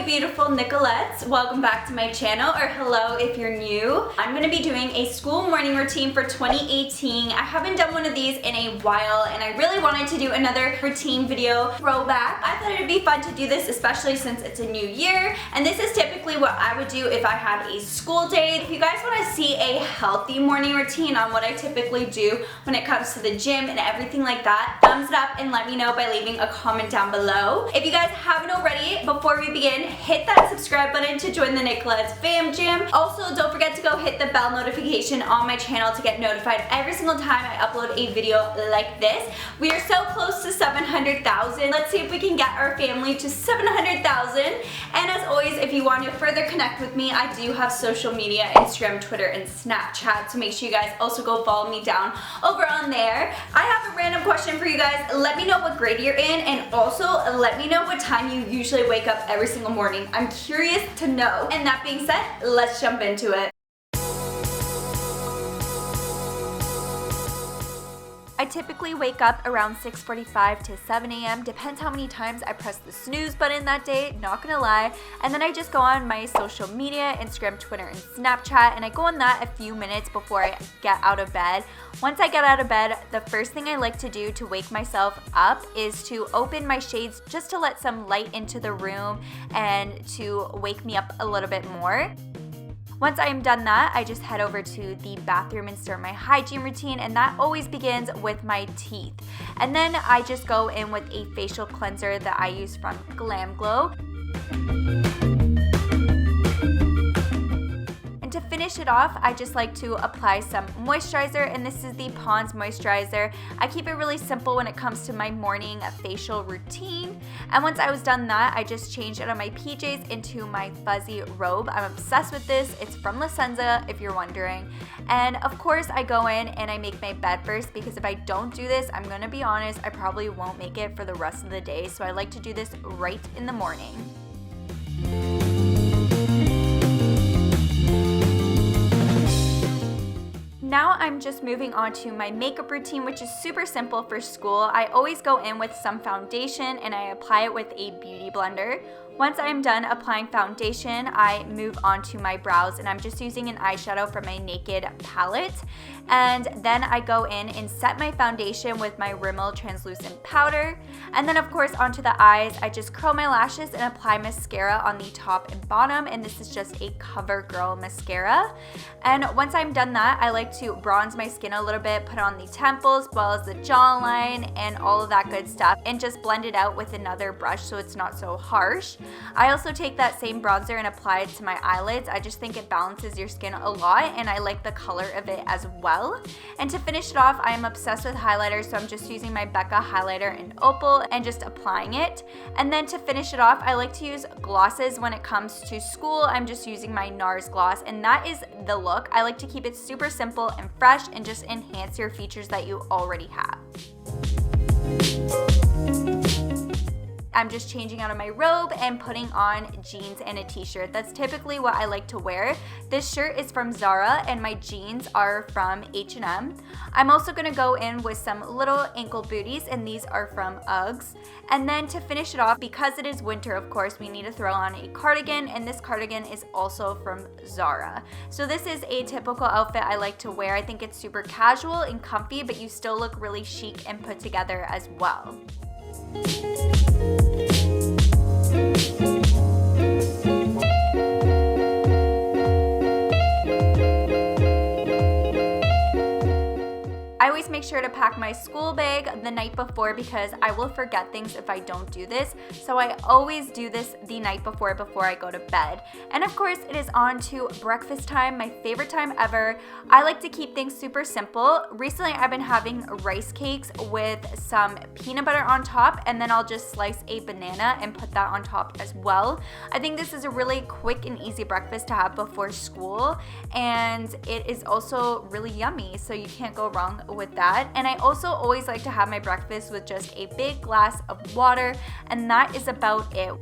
beautiful Nicolettes. Welcome back to my channel, or hello if you're new. I'm going to be doing a school morning routine for 2018. I haven't done one of these in a while and I really wanted to do another routine video throwback. I thought it would be fun to do this, especially since it's a new year, and this is typically what I would do if I had a school day. If you guys want to see a healthy morning routine on what I typically do when it comes to the gym and everything like that, thumbs it up and let me know by leaving a comment down below. If you guys haven't already, before we begin, hit that subscribe button to join the Nicolettes fam gym. Also, don't forget to go hit the bell notification on my channel to get notified every single time I upload a video like this. We are so close to 700,000. Let's see if we can get our family to 700,000. And as always, if you want to further connect with me, I do have social media, Instagram, Twitter, and Snapchat, so make sure you guys also go follow me down over on there. I have a random question for you guys. Let me know what grade you're in, and also let me know what time you usually wake up every single morning. I'm curious to know. And that being said, let's jump into it. I typically wake up around 6:45 to 7 a.m. Depends how many times I press the snooze button that day, not gonna lie. And then I just go on my social media, Instagram, Twitter, and Snapchat, and I go on that a few minutes before I get out of bed. Once I get out of bed, the first thing I like to do to wake myself up is to open my shades just to let some light into the room and to wake me up a little bit more. Once I am done that, I just head over to the bathroom and start my hygiene routine, and that always begins with my teeth. And then I just go in with a facial cleanser that I use from GLAMGLOW. To finish it off, I just like to apply some moisturizer, and this is the Pond's moisturizer. I keep it really simple when it comes to my morning facial routine. And once I was done that, I just changed out of my PJs into my fuzzy robe. I'm obsessed with this. It's from La Senza, if you're wondering. And of course, I go in and I make my bed first, because if I don't do this, I'm gonna be honest, I probably won't make it for the rest of the day. So I like to do this right in the morning. Now I'm just moving on to my makeup routine, which is super simple for school. I always go in with some foundation and I apply it with a beauty blender. Once I'm done applying foundation, I move on to my brows, and I'm just using an eyeshadow from my Naked palette. And then I go in and set my foundation with my Rimmel translucent powder. And then of course onto the eyes, I just curl my lashes and apply mascara on the top and bottom, and this is just a CoverGirl mascara. And once I'm done that, I like to bronze my skin a little bit, put on the temples as well as the jawline and all of that good stuff, and just blend it out with another brush so it's not so harsh. I also take that same bronzer and apply it to my eyelids. I just think it balances your skin a lot, and I like the color of it as well. And to finish it off, I am obsessed with highlighters, so I'm just using my Becca highlighter in Opal and just applying it. And then to finish it off, I like to use glosses when it comes to school. I'm just using my NARS gloss, and that is the look. I like to keep it super simple and fresh and just enhance your features that you already have. I'm just changing out of my robe and putting on jeans and a t-shirt. That's typically what I like to wear. This shirt is from Zara and my jeans are from H&M. I'm also gonna go in with some little ankle booties, and these are from Uggs. And then to finish it off, because it is winter, of course, we need to throw on a cardigan, and this cardigan is also from Zara. So this is a typical outfit I like to wear. I think it's super casual and comfy, but you still look really chic and put together as well. I always make sure to pack my school bag the night before, because I will forget things if I don't do this. So I always do this the night before I go to bed. And of course, it is on to breakfast time, my favorite time ever. I like to keep things super simple. Recently, I've been having rice cakes with some peanut butter on top, and then I'll just slice a banana and put that on top as well. I think this is a really quick and easy breakfast to have before school, and it is also really yummy, so you can't go wrong with that. And I also always like to have my breakfast with just a big glass of water, and that is about it.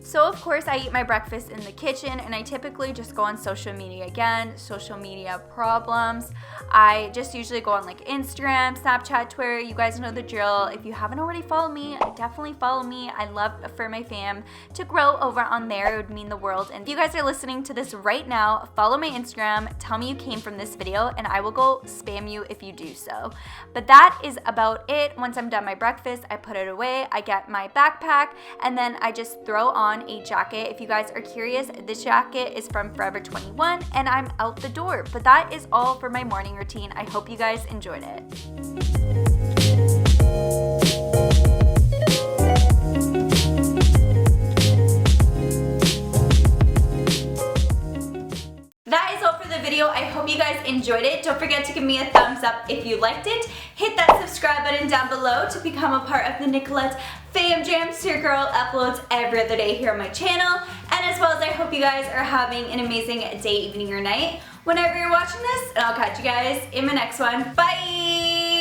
So of course I eat my breakfast in the kitchen, and I typically just go on social media again, social media problems. I just usually go on like Instagram, Snapchat, Twitter. You guys know the drill. If you haven't already followed me, definitely follow me. I love for my fam to grow over on there. It would mean the world. And if you guys are listening to this right now, follow my Instagram, tell me you came from this video, and I will go spam you if you do so. But that is about it. Once I'm done my breakfast, I put it away, I get my backpack, and then I just throw on a jacket. If you guys are curious, this jacket is from Forever 21, and I'm out the door. But that is all for my morning routine. I hope you guys enjoyed it. That is all for the video. I hope you guys enjoyed it. Don't forget to give me a thumbs up if you liked it. Hit that subscribe button down below to become a part of the Nicolette Fam Jam. So your girl uploads every other day here on my channel. And as well as I hope you guys are having an amazing day, evening, or night whenever you're watching this. And I'll catch you guys in my next one. Bye!